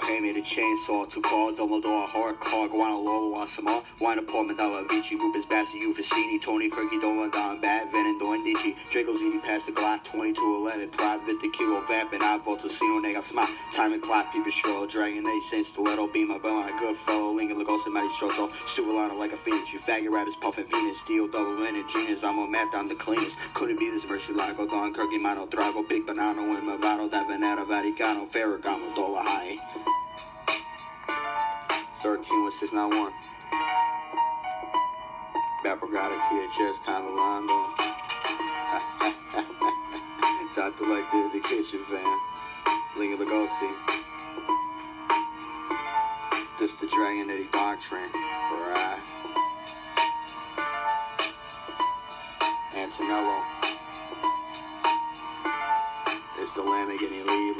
hand me the chainsaw. 2 car, double door, hard car, go on a low, want some more. Wine apartment, dollar Vici, Rubens, Bassi, Ufficini, Tony, Kirky, Dolan, Don, Bad, Venendo, and Dici. Draco Zini, past the Glock, 2211, private, the kilo, vamping, I vote to see no nigga smile. Time and clock, people stroll, dragon, they sense, stiletto, beam, my bell, a good fellow, Linga, Lagos, and Matty Stroso, Stuvalana like a phoenix. You faggot rappers, puffin' Venus, steel, double in and genius. I'm a map down the cleanest. Couldn't be this mercy lago, Don, Kirky, Mano, Drago, Big Banano, and Movado, Davanera, Vaticano, Ferragamo, Dola High. 13 with 691. Babragata, THS, time to line going. Dr. Like did the kitchen van. Linga Lugosi. This the Dragon Eddie Doctrine. Right. Antonello. It's the Lamb getting leave.